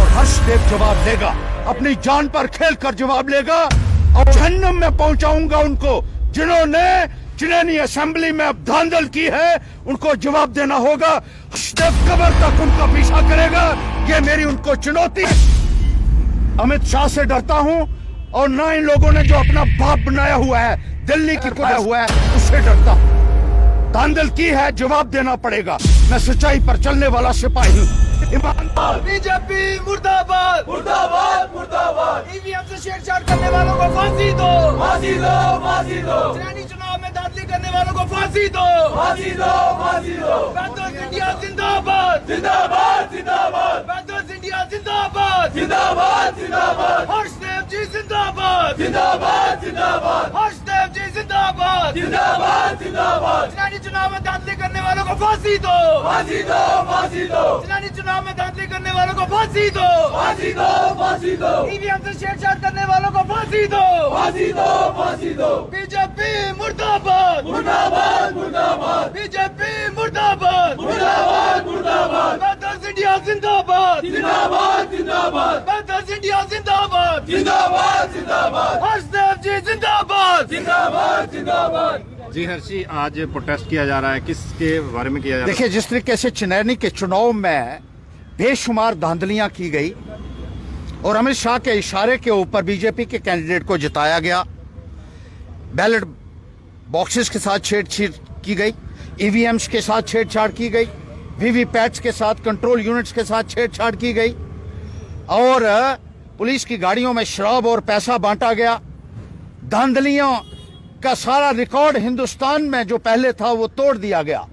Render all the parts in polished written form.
हर्षदेव जवाब देगा, अपनी जान पर खेल कर जवाब लेगा और जहन्नम में पहुंचाऊंगा उनको जिन्होंने चुनावी असेंबली में अब धांधल की है। उनको जवाब देना होगा। हर्षदेव कब्र तक उनका पीछा करेगा। ये मेरी उनको चुनौती है। अमित शाह से डरता हूं और ना इन लोगों ने जो अपना बाप बनाया हुआ है, दिल्ली की बनाया हुआ है, उससे डरता हूं। धांधल की है, जवाब देना पड़ेगा। मैं सच्चाई पर चलने वाला सिपाही हूँ। बीजेपी मुर्दाबाद मुर्दाबाद मुर्दाबाद। ईवीएम से छेड़छाड़ करने वालों को फांसी दो, फांसी दो, फांसी दो। चुनावी चुनाव में धांधली करने वालों को फांसी दो, फांसी दो, फांसी दो। बैकवर्ड इंडिया जिंदाबाद, जिंदाबाद, जिंदाबाद। बैकवर्ड इंडिया जिंदाबाद, जिंदाबाद, जिंदाबाद। हर्षदेव जी जिंदाबाद, जिंदाबाद, जिंदाबाद। हर्षदेव जी जिंदाबाद, जिंदाबाद, जिंदाबाद। चुनावी चुनाव में धांधली करने वालों को फांसी दो, फांसी दो, फांसी दो। चुनावी चुनाव में धांधली करने वालों को फांसी दो, फांसी दो, फांसी दो। ईवीएम से छेड़छाड़ करने वालों को फांसी दो, फांसी दो, फांसी दो। बीजेपी मुर्दाबाद मुर्दाबाद मुर्दाबाद। बीजेपी मुर्दाबाद मुर्दाबाद मुर्दाबाद। बैकवर्ड इंडिया जिंदाबाद, जिंदाबाद, जिंदाबाद। बैकवर्ड इंडिया जिंदाबाद, जिंदाबाद, जिंदाबाद। हर्षदेव जी जिंदाबाद, जिंदाबाद, जिंदाबाद। जी हर्षी, आज प्रोटेस्ट किया जा रहा है, किसके बारे में किया जा रहा है? देखिए, जिस तरीके से चुनावी के चुनाव में बेशुमार धांधलियां की गई और अमित शाह के इशारे के ऊपर बीजेपी के कैंडिडेट को जिताया गया, बैलेट बॉक्सेस के साथ छेड़छाड़ की गई, ईवीएम्स के साथ छेड़छाड़ की गई, वीवीपैट्स के साथ, कंट्रोल यूनिट्स के साथ छेड़छाड़ की गई और पुलिस की गाड़ियों में शराब और पैसा बांटा गया। धांधलियों का सारा रिकॉर्ड हिंदुस्तान में जो पहले था वो तोड़ दिया गया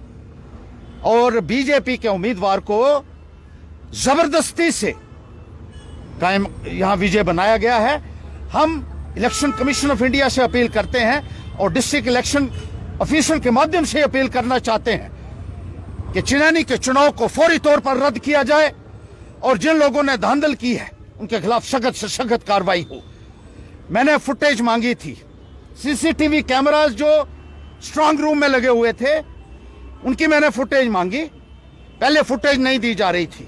और बीजेपी के उम्मीदवार को जबरदस्ती से कायम यहां विजय बनाया गया है। हम इलेक्शन कमीशन ऑफ इंडिया से अपील करते हैं और डिस्ट्रिक्ट इलेक्शन ऑफिसर के माध्यम से अपील करना चाहते हैं कि चुनावी के चुनाव को फौरी तौर पर रद्द किया जाए और जिन लोगों ने धांधल की है उनके खिलाफ सख्त से सख्त कार्रवाई हो। मैंने फुटेज मांगी थी, सीसीटीवी कैमरास जो स्ट्रांग रूम में लगे हुए थे उनकी मैंने फुटेज मांगी। पहले फुटेज नहीं दी जा रही थी।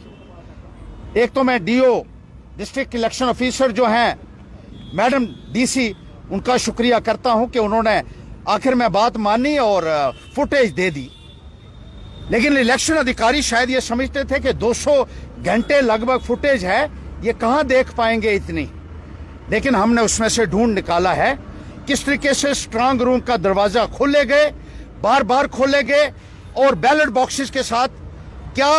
एक तो मैं डीओ डिस्ट्रिक्ट इलेक्शन ऑफिसर जो हैं मैडम डीसी, उनका शुक्रिया करता हूं कि उन्होंने आखिर में बात मानी और फुटेज दे दी। लेकिन इलेक्शन अधिकारी शायद ये समझते थे कि 200 घंटे लगभग फुटेज है, ये कहां देख पाएंगे इतनी। लेकिन हमने उसमें से ढूंढ निकाला है किस तरीके से स्ट्रांग रूम का दरवाजा खोले गए, बार बार खोले गए और बैलेट बॉक्सेस के साथ क्या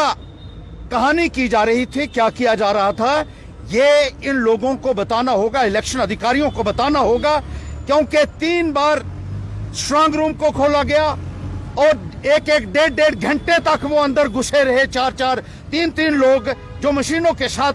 कहानी की जा रही थी, क्या किया जा रहा था, ये इन लोगों को बताना होगा, इलेक्शन अधिकारियों को बताना होगा। क्योंकि 3 बार स्ट्रांग रूम को खोला गया और एक डेढ़ घंटे तक वो अंदर घुसे रहे, 4 3 लोग जो मशीनों के साथ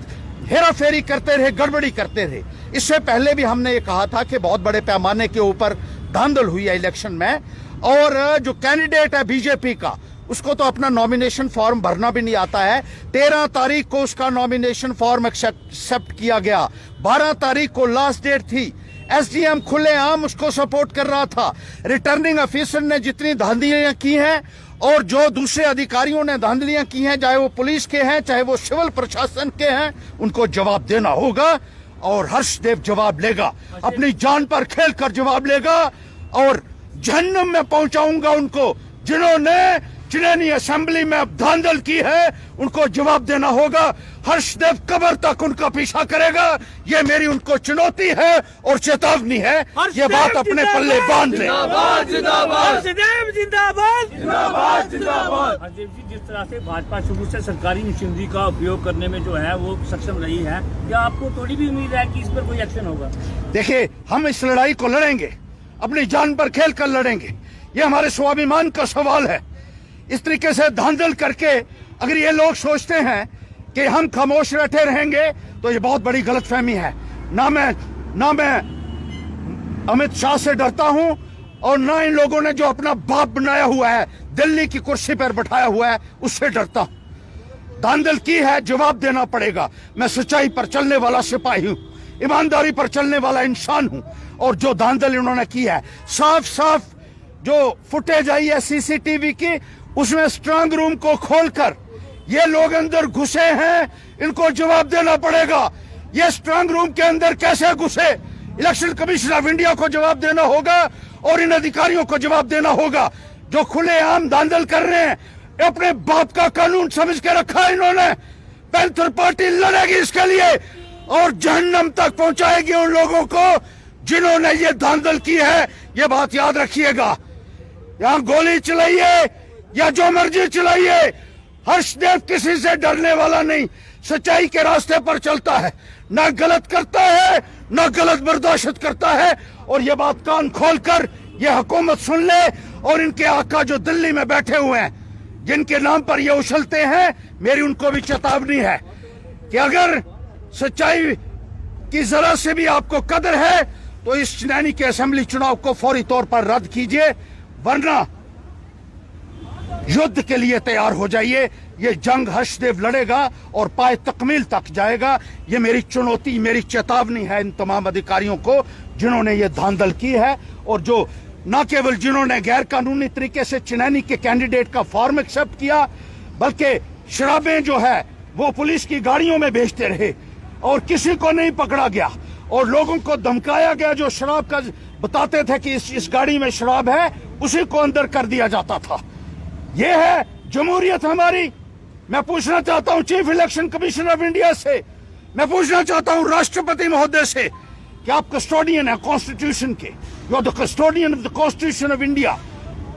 हेरा फेरी करते रहे, गड़बड़ी करते रहे। इससे पहले भी हमने ये कहा था कि बहुत बड़े पैमाने के ऊपर धांधल हुई है इलेक्शन में और जो कैंडिडेट है बीजेपी का उसको तो अपना नॉमिनेशन फॉर्म भरना भी नहीं आता है। 13 तारीख को उसका नॉमिनेशन फॉर्म एक्सेप्ट किया गया, 12 तारीख को लास्ट डेट थी। एसडीएम खुलेआम उसको सपोर्ट कर रहा था। रिटर्निंग ऑफिसर ने जितनी धांधलियां की हैं और जो दूसरे अधिकारियों ने धांधलियां की हैं, चाहे वो पुलिस के हैं चाहे वो सिविल प्रशासन के हैं, उनको जवाब देना होगा और हर्षदेव जवाब लेगा, अपनी जान पर खेल कर जवाब लेगा और जहन्नम में पहुंचाऊंगा उनको जिन्होंने चुनावी असेंबली में अब धांधल की है। उनको जवाब देना होगा। हर्षदेव कब्र तक उनका पीछा करेगा। ये मेरी उनको चुनौती है और चेतावनी है। ये बात अपने पल्ले बांध ले। जिंदाबाद, जिंदाबाद। हर्षदेव जिंदाबाद, जिंदाबाद, जिंदाबाद। हरदेव जी, जिस तरह से भाजपा शुरू से सरकारी मशीनरी का उपयोग करने में जो है वो सक्षम रही है, क्या आपको थोड़ी भी उम्मीद है कि इस पर कोई एक्शन होगा? देखिए, हम इस लड़ाई को लड़ेंगे, अपनी जान पर खेल कर लड़ेंगे। ये हमारे स्वाभिमान का सवाल है। इस तरीके से धांधल करके अगर ये लोग सोचते हैं कि हम खामोश बैठे रहेंगे तो ये बहुत बड़ी गलतफहमी है। ना मैं अमित शाह से डरता हूं और ना इन लोगों ने जो अपना बाप बनाया हुआ है, दिल्ली की कुर्सी पर बैठाया हुआ है, उससे डरता हूं। धांधल की है, जवाब देना पड़ेगा। मैं सच्चाई पर चलने वाला सिपाही हूं, ईमानदारी पर चलने वाला इंसान हूं और जो धांधल इन्होंने की है, साफ साफ जो फुटेज आई है सीसीटीवी की, उसमें स्ट्रांग रूम को खोलकर ये लोग अंदर घुसे हैं, इनको जवाब देना पड़ेगा। ये स्ट्रांग रूम के अंदर कैसे घुसे, इलेक्शन कमीशन ऑफ इंडिया को जवाब देना होगा और इन अधिकारियों को जवाब देना होगा जो खुलेआम धांधल कर रहे हैं। अपने बाप का कानून समझ के रखा है इन्होंने। पैंथर पार्टी लड़ेगी इसके लिए और जहन्नम तक पहुंचाएगी उन लोगों को जिन्होंने ये धांधल की है। ये बात याद रखिएगा। यहां गोली चलाइए या जो मर्जी चलाइए, हर्षदेव किसी से डरने वाला नहीं, सच्चाई के रास्ते पर चलता है, ना गलत करता है ना गलत बर्दाश्त करता है। और ये बात कान खोलकर ये हुकूमत सुन ले और इनके आका जो दिल्ली में बैठे हुए हैं, जिनके नाम पर ये उछलते हैं, मेरी उनको भी चेतावनी है कि अगर सच्चाई की जरा से भी आपको कदर है तो इस चनैनी के असेंबली चुनाव को फौरी तौर पर रद्द कीजिए, वरना युद्ध के लिए तैयार हो जाइए। ये जंग हर्षदेव लड़ेगा और पाए तकमील तक जाएगा। ये मेरी चुनौती, मेरी चेतावनी है इन तमाम अधिकारियों को जिन्होंने ये धांधल की है और जो न केवल जिन्होंने गैर कानूनी तरीके से चनैनी के कैंडिडेट का फॉर्म एक्सेप्ट किया, बल्कि शराबें जो है वो पुलिस की गाड़ियों में बेचते रहे और किसी को नहीं पकड़ा गया और लोगों को धमकाया गया। जो शराब का बताते थे कि इस गाड़ी में शराब है, उसी को अंदर कर दिया जाता था। ये है जमहूरियत हमारी। मैं पूछना चाहता हूं chief election commission of India से, मैं पूछना चाहता हूं राष्ट्रपति महोदय से कि आप कस्टोडियन है कॉन्स्टिट्यूशन के। You are the custodian of the constitution of India.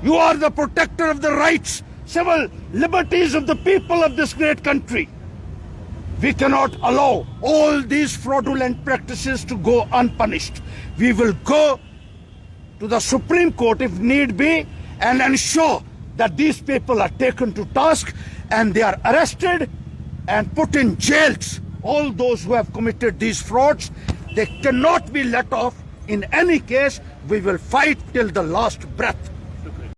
You are the protector of the rights, civil liberties of the people of this great country. We cannot allow all these fraudulent practices to go unpunished. We will go to the Supreme Court if need be and ensure that these people are taken to task and they are arrested and put in jails. All those who have committed these frauds, they cannot be let off. In any case, we will fight till the last breath.